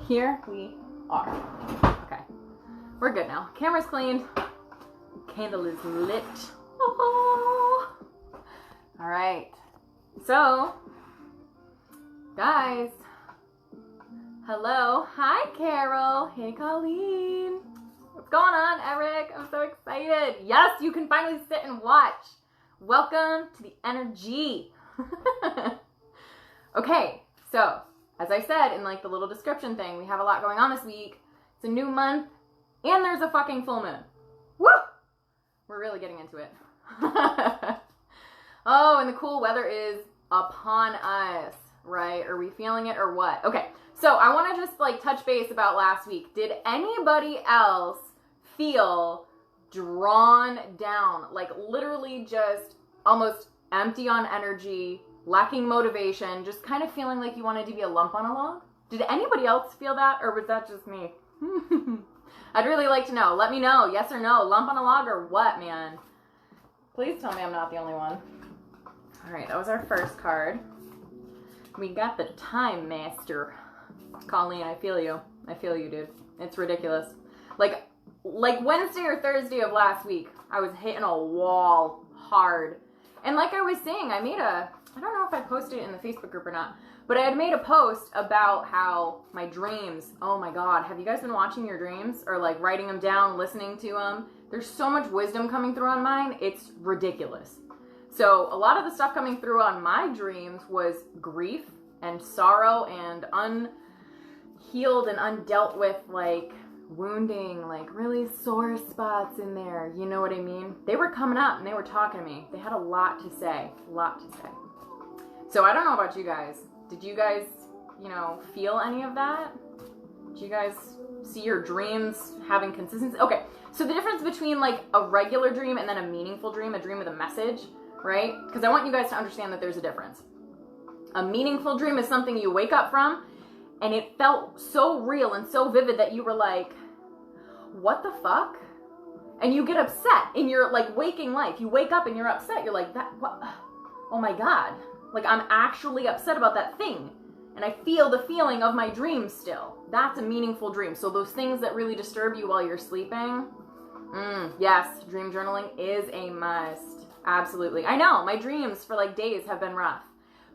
Here we are. Okay, we're good now. Camera's cleaned. Candle is lit. Oh. All right. So, guys. Hello. Hi, Carol. Hey, Colleen. What's going on, Eric? I'm so excited. Yes, you can finally sit and watch. Welcome to the energy. Okay, so as I said in like the little description thing, we have a lot going on this week. It's a new month and there's a fucking full moon. Woo! We're really getting into it. Oh, and the cool weather is upon us, right? Are we feeling it or what? Okay, so I want to just like touch base about last week. Did anybody else feel drawn down, like literally just almost empty on energy, lacking motivation, just kind of feeling like you wanted to be a lump on a log? Did anybody else feel that, or was that just me? I'd really like to know. Let me know, yes or no, lump on a log or what, man? Please tell me I'm not the only one. All right, that was our first card. We got the Time Master. Colleen, I feel you. I feel you, dude. It's ridiculous. Like Wednesday or Thursday of last week, I was hitting a wall hard. And like I was saying, I don't know if I posted it in the Facebook group or not, but I had made a post about how my dreams, oh my God, have you guys been watching your dreams or like writing them down, listening to them? There's so much wisdom coming through on mine. It's ridiculous. So a lot of the stuff coming through on my dreams was grief and sorrow and unhealed and undealt with like wounding, like really sore spots in there. You know what I mean? They were coming up and they were talking to me. They had a lot to say, So I don't know about you guys. Did you guys, feel any of that? Did you guys see your dreams having consistency? Okay, so the difference between like a regular dream and then a meaningful dream, a dream with a message, right? Because I want you guys to understand that there's a difference. A meaningful dream is something you wake up from and it felt so real and so vivid that you were like, what the fuck? And you get upset in your like waking life. You wake up and you're upset. You're like, what? Oh my God. Like I'm actually upset about that thing. And I feel the feeling of my dream still. That's a meaningful dream. So those things that really disturb you while you're sleeping, yes, dream journaling is a must. Absolutely. I know, my dreams for like days have been rough.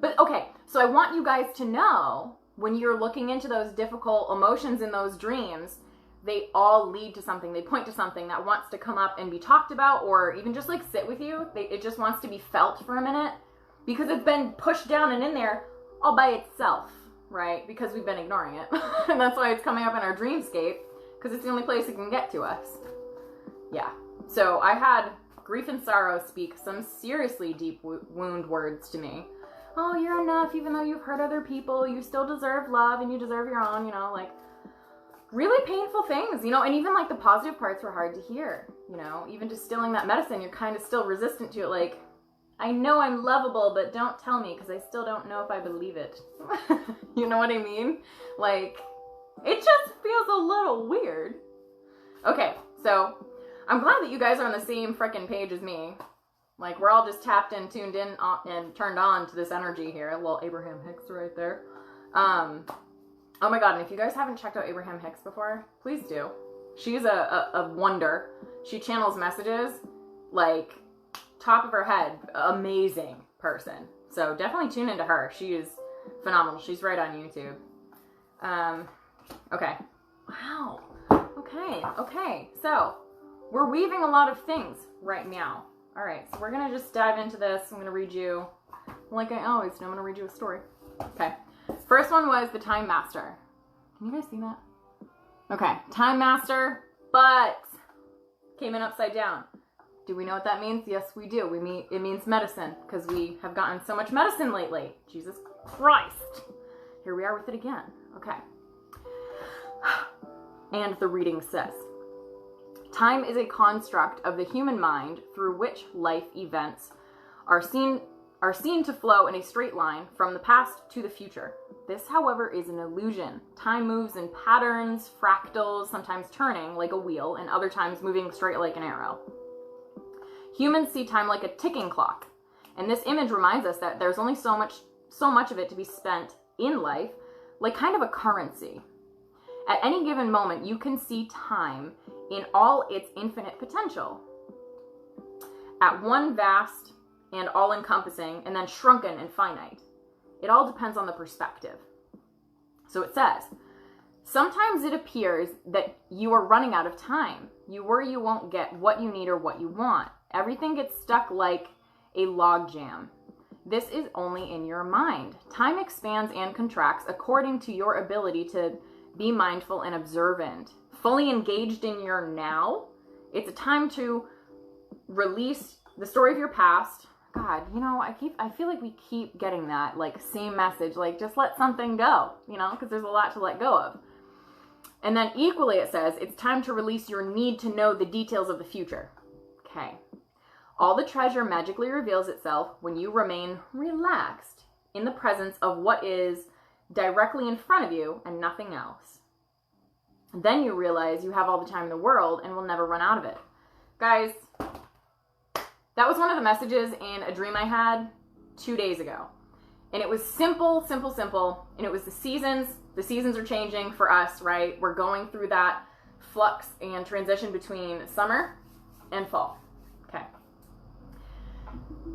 But okay, so I want you guys to know when you're looking into those difficult emotions in those dreams, they all lead to something. They point to something that wants to come up and be talked about or even just like sit with you. It just wants to be felt for a minute because it's been pushed down and in there all by itself, right? Because we've been ignoring it. And that's why it's coming up in our dreamscape because it's the only place it can get to us. Yeah. So I had grief and sorrow speak some seriously deep wound words to me. Oh, you're enough. Even though you've hurt other people, you still deserve love and you deserve your own, like really painful things, and even like the positive parts were hard to hear, even distilling that medicine, you're kind of still resistant to it. Like, I know I'm lovable, but don't tell me because I still don't know if I believe it. You know what I mean? Like, it just feels a little weird. Okay, so I'm glad that you guys are on the same frickin' page as me. Like, we're all just tapped in, tuned in, and turned on to this energy here. A little Abraham Hicks right there. Oh my God, and if you guys haven't checked out Abraham Hicks before, please do. She's a wonder. She channels messages, like, top of her head. Amazing person. So definitely tune into her. She is phenomenal. She's right on YouTube. Okay. Wow. Okay. So, we're weaving a lot of things right now. All right, so we're going to just dive into this. I'm going to read you, like I always do, I'm going to read you a story. Okay. First one was the Time Master. Can you guys see that? Okay, Time Master, but came in upside down. Do we know what that means? Yes, we do. It means medicine, because we have gotten so much medicine lately. Jesus Christ. Here we are with it again. Okay. And the reading says, time is a construct of the human mind through which life events are seen to flow in a straight line from the past to the future. This, however, is an illusion. Time moves in patterns, fractals, sometimes turning like a wheel, and other times moving straight like an arrow. Humans see time like a ticking clock, and this image reminds us that there's only so much of it to be spent in life, like kind of a currency. At any given moment, you can see time in all its infinite potential. At one vast and all-encompassing, and then shrunken and finite. It all depends on the perspective. So it says, sometimes it appears that you are running out of time. You worry you won't get what you need or what you want. Everything gets stuck like a log jam. This is only in your mind. Time expands and contracts according to your ability to be mindful and observant. Fully engaged in your now, it's a time to release the story of your past. God, I feel like we keep getting that, like, same message, like, just let something go, because there's a lot to let go of. And then equally it says, it's time to release your need to know the details of the future. Okay. All the treasure magically reveals itself when you remain relaxed in the presence of what is directly in front of you and nothing else. Then you realize you have all the time in the world and will never run out of it. Guys, that was one of the messages in a dream I had 2 days ago. And it was simple, simple, simple. And it was the seasons. The seasons are changing for us, right? We're going through that flux and transition between summer and fall. Okay.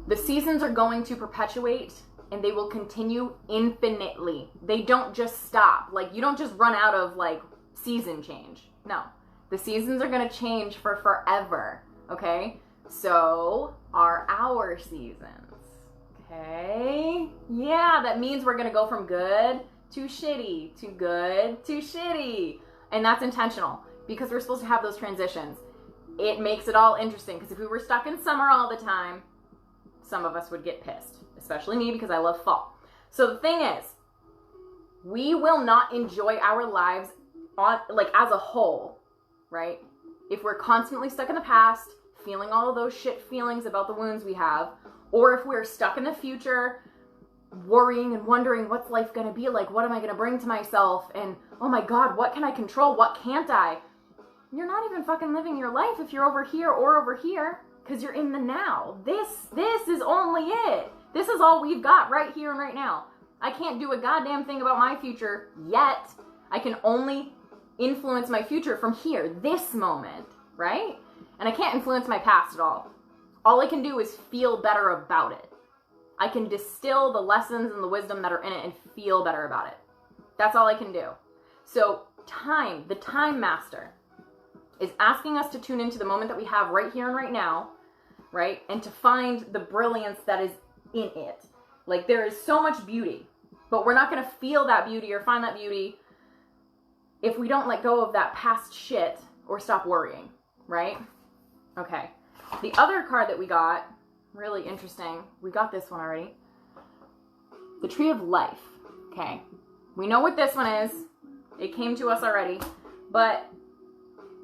The seasons are going to perpetuate and they will continue infinitely. They don't just stop. Like, you don't just run out of, like, season change. No. The seasons are going to change for forever. Okay? So are our seasons. Okay? Yeah, that means we're going to go from good to shitty, to good to shitty. And that's intentional because we're supposed to have those transitions. It makes it all interesting because if we were stuck in summer all the time, some of us would get pissed, especially me because I love fall. So the thing is, we will not enjoy our lives as a whole, right? If we're constantly stuck in the past, feeling all of those shit feelings about the wounds we have, or if we're stuck in the future, worrying and wondering what's life going to be like, what am I going to bring to myself, and oh my God, what can I control, what can't I? You're not even fucking living your life if you're over here or over here, because you're in the now. This is only it. This is all we've got right here and right now. I can't do a goddamn thing about my future yet. I can only influence my future from here, this moment, right? And I can't influence my past at all. All I can do is feel better about it. I can distill the lessons and the wisdom that are in it and feel better about it. That's all I can do. So time, the time master, is asking us to tune into the moment that we have right here and right now, right? And to find the brilliance that is in it. Like, there is so much beauty, but we're not going to feel that beauty or find that beauty if we don't let go of that past shit or stop worrying, right? Okay. The other card that we got, really interesting. We got this one already. The Tree of Life. Okay. We know what this one is. It came to us already, but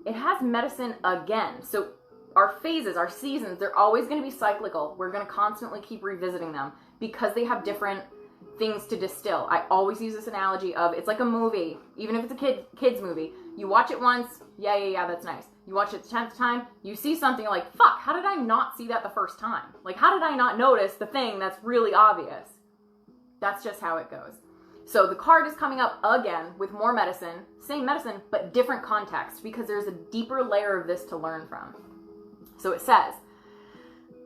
it has medicine again. So our phases, our seasons, they're always going to be cyclical. We're going to constantly keep revisiting them because they have different things to distill. I always use this analogy of, it's like a movie, even if it's a kid's movie. You watch it once, yeah, that's nice. You watch it the 10th time, you see something like, fuck, how did I not see that the first time? Like, how did I not notice the thing that's really obvious? That's just how it goes. So the card is coming up again with more medicine, same medicine, but different context, because there's a deeper layer of this to learn from. So it says,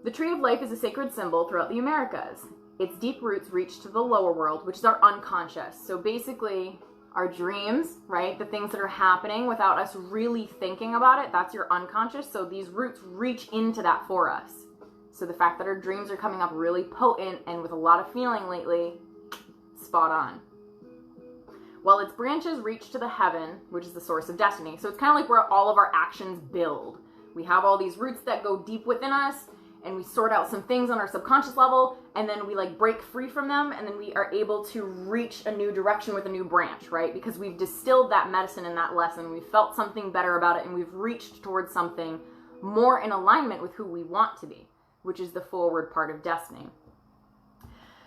the Tree of Life is a sacred symbol throughout the Americas. Its deep roots reach to the lower world, which is our unconscious. So basically, our dreams, right? The things that are happening without us really thinking about it, that's your unconscious. So these roots reach into that for us. So the fact that our dreams are coming up really potent and with a lot of feeling lately, spot on. While its branches reach to the heaven, which is the source of destiny. So it's kind of like where all of our actions build. We have all these roots that go deep within us, and we sort out some things on our subconscious level, and then we like break free from them, and then we are able to reach a new direction with a new branch, right? Because we've distilled that medicine in that lesson, we've felt something better about it, and we've reached towards something more in alignment with who we want to be, which is the forward part of destiny.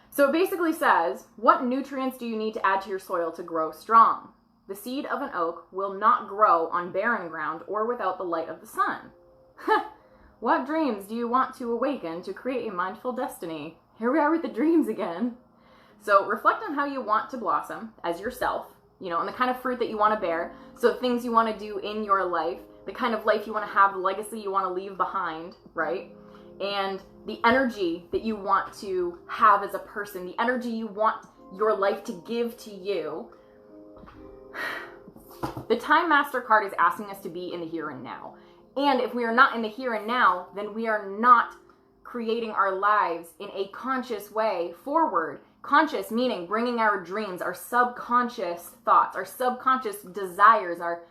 So it basically says, what nutrients do you need to add to your soil to grow strong? The seed of an oak will not grow on barren ground or without the light of the sun. What dreams do you want to awaken to create a mindful destiny? Here we are with the dreams again. So reflect on how you want to blossom as yourself you know, and the kind of fruit that you want to bear. So things you want to do in your life, the kind of life you want to have, the legacy you want to leave behind, right? And the energy that you want to have as a person, the energy you want your life to give to you. The Time Master card is asking us to be in the here and now. And if we are not in the here and now, then we are not creating our lives in a conscious way forward. Conscious meaning bringing our dreams, our subconscious thoughts, our subconscious desires, our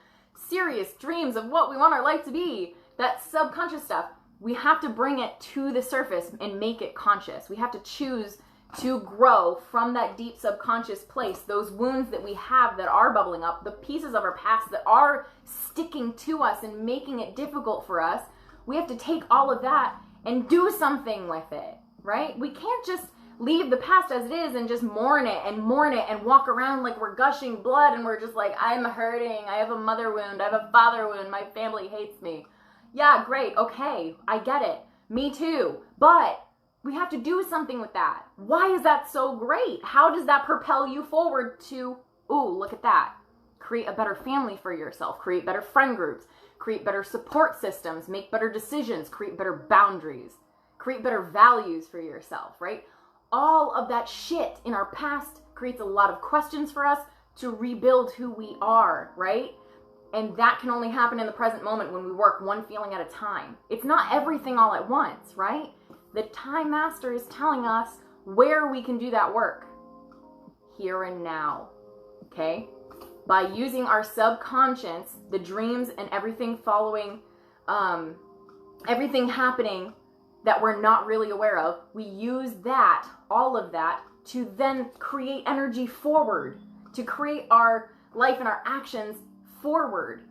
serious dreams of what we want our life to be, that subconscious stuff, we have to bring it to the surface and make it conscious. We have to choose to grow from that deep subconscious place, those wounds that we have that are bubbling up, the pieces of our past that are sticking to us and making it difficult for us. We have to take all of that and do something with it, right? We can't just leave the past as it is and just mourn it and walk around like we're gushing blood and we're just like, I'm hurting, I have a mother wound, I have a father wound, my family hates me. Yeah, great, okay, I get it. Me too. But we have to do something with that. Why is that so great? How does that propel you forward to, ooh, look at that. Create a better family for yourself, create better friend groups, create better support systems, make better decisions, create better boundaries, create better values for yourself, right? All of that shit in our past creates a lot of questions for us to rebuild who we are, right? And that can only happen in the present moment when we work one feeling at a time. It's not everything all at once, right? The Time Master is telling us where we can do that work. Here and now, okay? By using our subconscious, the dreams and everything following, everything happening that we're not really aware of, we use that, all of that, to then create energy forward, to create our life and our actions forward,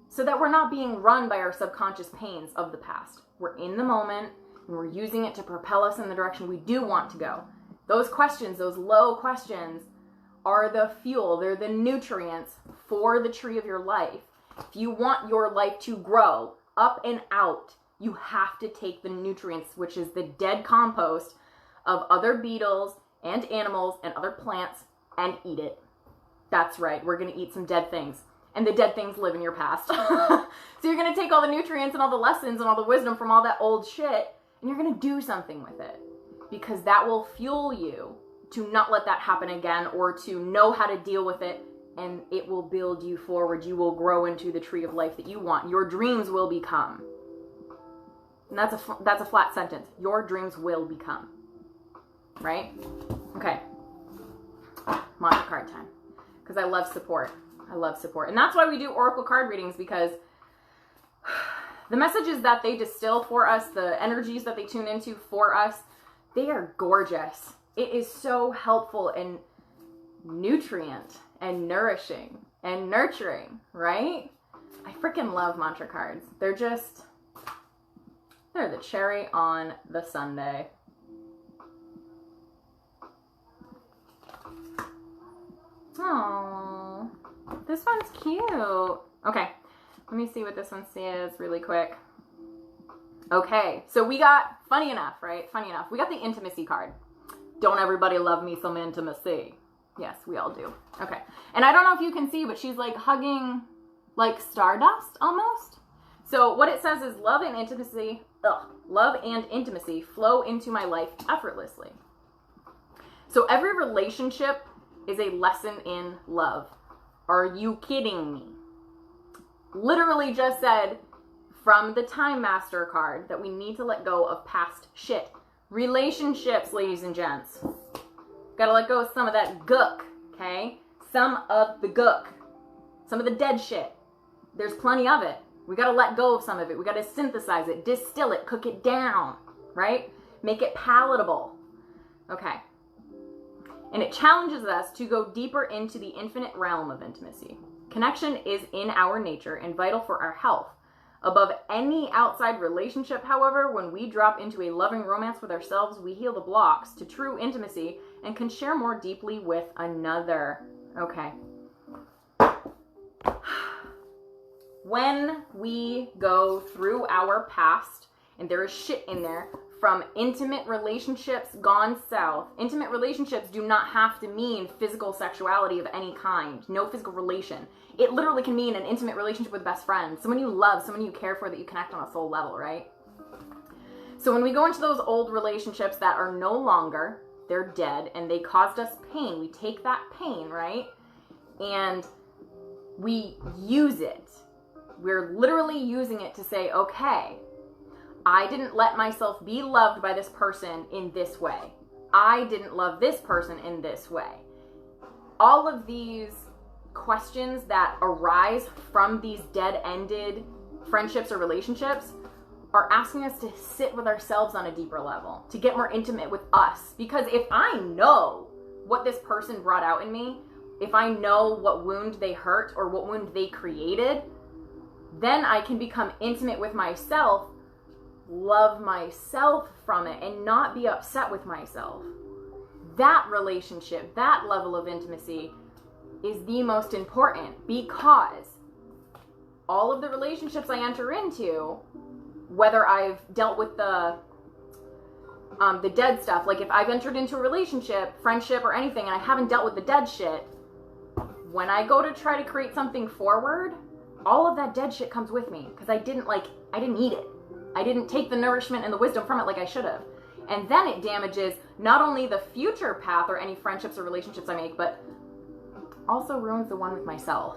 so that we're not being run by our subconscious pains of the past. We're in the moment, and we're using it to propel us in the direction we do want to go. Those questions, those low questions, are the fuel, they're the nutrients for the tree of your life. If you want your life to grow up and out, you have to take the nutrients, which is the dead compost of other beetles and animals and other plants, and eat it. That's right, we're gonna eat some dead things. And the dead things live in your past. So you're gonna take all the nutrients and all the lessons and all the wisdom from all that old shit, and you're gonna do something with it. Because that will fuel you to not let that happen again, or to know how to deal with it, and it will build you forward. You will grow into the tree of life that you want. Your dreams will become. And that's a flat sentence. Your dreams will become. Right? Okay. Mantra card time. Because I love support. I love support. And that's why we do oracle card readings, because the messages that they distill for us, the energies that they tune into for us, they are gorgeous. It is so helpful and nutrient and nourishing and nurturing, right? I freaking love mantra cards. They're the cherry on the sundae. Oh, this one's cute. Okay, let me see what this one says really quick. Okay, so we got, funny enough, we got the intimacy card. Don't everybody love me some intimacy? Yes, we all do. Okay, and I don't know if you can see, but she's like hugging like stardust almost. So what it says is love and intimacy flow into my life effortlessly. So every relationship is a lesson in love. Are you kidding me? Literally just said from the Time Master card that we need to let go of past shit. Relationships, ladies and gents. Gotta let go of some of that gook, okay? Some of the gook. Some of the dead shit. There's plenty of it. We gotta let go of some of it. We gotta synthesize it, distill it, cook it down, right? Make it palatable. Okay. And it challenges us to go deeper into the infinite realm of intimacy. Connection is in our nature and vital for our health. Above any outside relationship, however, when we drop into a loving romance with ourselves, we heal the blocks to true intimacy and can share more deeply with another. Okay. When we go through our past, and there is shit in there from intimate relationships gone south. Intimate relationships do not have to mean physical sexuality of any kind. No physical relation. It literally can mean an intimate relationship with best friends, someone you love, someone you care for, that you connect on a soul level, right? So when we go into those old relationships that are no longer, they're dead, and they caused us pain, we take that pain, right? And we use it. We're literally using it to say, okay, I didn't let myself be loved by this person in this way. I didn't love this person in this way. All of these questions that arise from these dead-ended friendships or relationships are asking us to sit with ourselves on a deeper level, to get more intimate with us. Because if I know what this person brought out in me, if I know what wound they hurt or what wound they created, then I can become intimate with myself, love myself from it, and not be upset with myself. That relationship, that level of intimacy is the most important, because all of the relationships I enter into, whether I've dealt with the dead stuff, like if I've entered into a relationship, friendship, or anything, and I haven't dealt with the dead shit, when I go to try to create something forward, all of that dead shit comes with me, because I didn't eat it. I didn't take the nourishment and the wisdom from it like I should have. And then it damages not only the future path or any friendships or relationships I make, but also ruins the one with myself.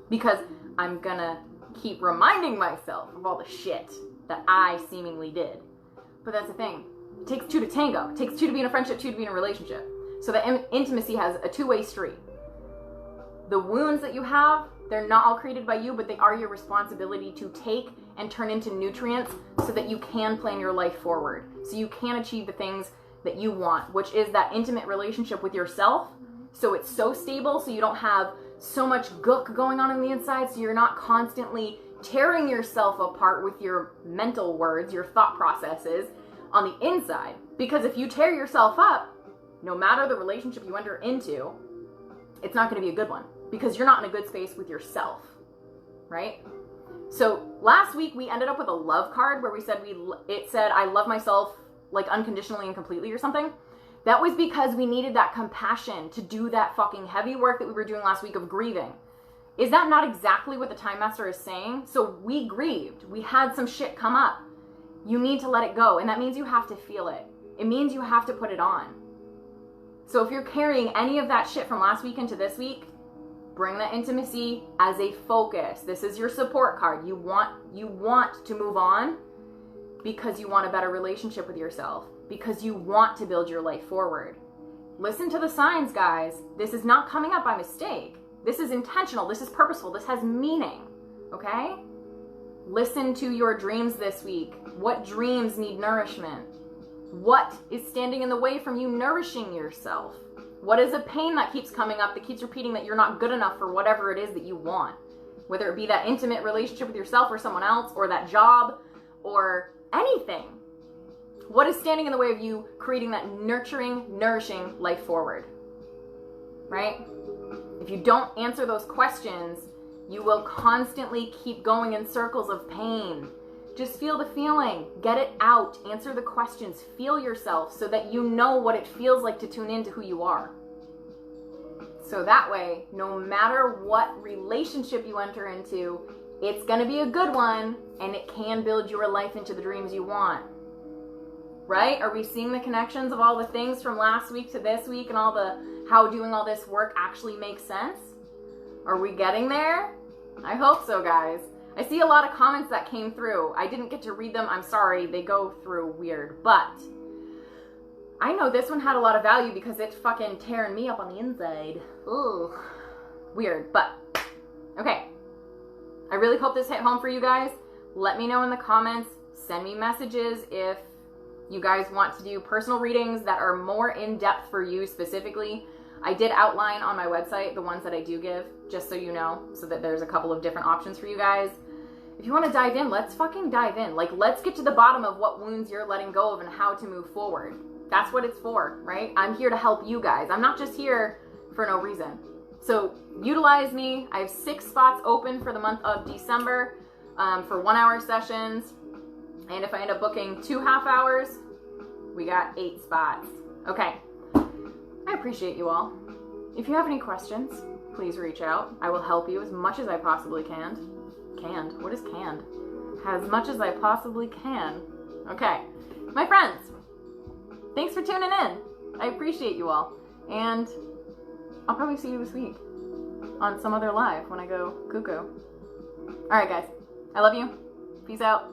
Because I'm gonna keep reminding myself of all the shit that I seemingly did. But that's the thing. It takes two to tango. It takes two to be in a friendship, two to be in a relationship. So that intimacy has a two-way street. The wounds that you have, they're not all created by you, but they are your responsibility to take and turn into nutrients so that you can plan your life forward. So you can achieve the things that you want, which is that intimate relationship with yourself. So it's so stable, so you don't have so much gook going on the inside, so you're not constantly tearing yourself apart with your mental words, your thought processes on the inside. Because if you tear yourself up, no matter the relationship you enter into, it's not going to be a good one, because you're not in a good space with yourself, right? So last week we ended up with a love card where it said, I love myself like unconditionally and completely or something. That was because we needed that compassion to do that fucking heavy work that we were doing last week of grieving. Is that not exactly what the Time Master is saying? So we grieved. We had some shit come up. You need to let it go. And that means you have to feel it. It means you have to put it on. So if you're carrying any of that shit from last week into this week, bring that intimacy as a focus. This is your support card. You want to move on because you want a better relationship with yourself, because you want to build your life forward. Listen to the signs, guys. This is not coming up by mistake. This is intentional. This is purposeful. This has meaning, okay? Listen to your dreams this week. What dreams need nourishment? What is standing in the way from you nourishing yourself? What is a pain that keeps coming up, that keeps repeating that you're not good enough for whatever it is that you want? Whether it be that intimate relationship with yourself or someone else, or that job, or anything. What is standing in the way of you creating that nurturing, nourishing life forward? Right? If you don't answer those questions, you will constantly keep going in circles of pain. Just feel the feeling. Get it out. Answer the questions. Feel yourself so that you know what it feels like to tune into who you are. So that way, no matter what relationship you enter into, it's going to be a good one, and it can build your life into the dreams you want. Right? Are we seeing the connections of all the things from last week to this week, and all the how doing all this work actually makes sense? Are we getting there? I hope so, guys. I see a lot of comments that came through. I didn't get to read them. I'm sorry. They go through weird. But I know this one had a lot of value because it's fucking tearing me up on the inside. Ugh. Weird. But, okay. I really hope this hit home for you guys. Let me know in the comments. Send me messages if you guys want to do personal readings that are more in-depth for you specifically. I did outline on my website the ones that I do give, just so you know, so that there's a couple of different options for you guys. If you want to dive in, let's fucking dive in. Like, let's get to the bottom of what wounds you're letting go of and how to move forward. That's what it's for, right? I'm here to help you guys. I'm not just here for no reason. So utilize me. I have 6 spots open for the month of December for 1-hour sessions. And if I end up booking 2 half hours, we got 8 spots. Okay. I appreciate you all. If you have any questions, please reach out. I will help you as much as I possibly can. Canned? What is canned? As much as I possibly can. Okay. My friends, thanks for tuning in. I appreciate you all. And I'll probably see you this week on some other live when I go cuckoo. Alright guys, I love you. Peace out.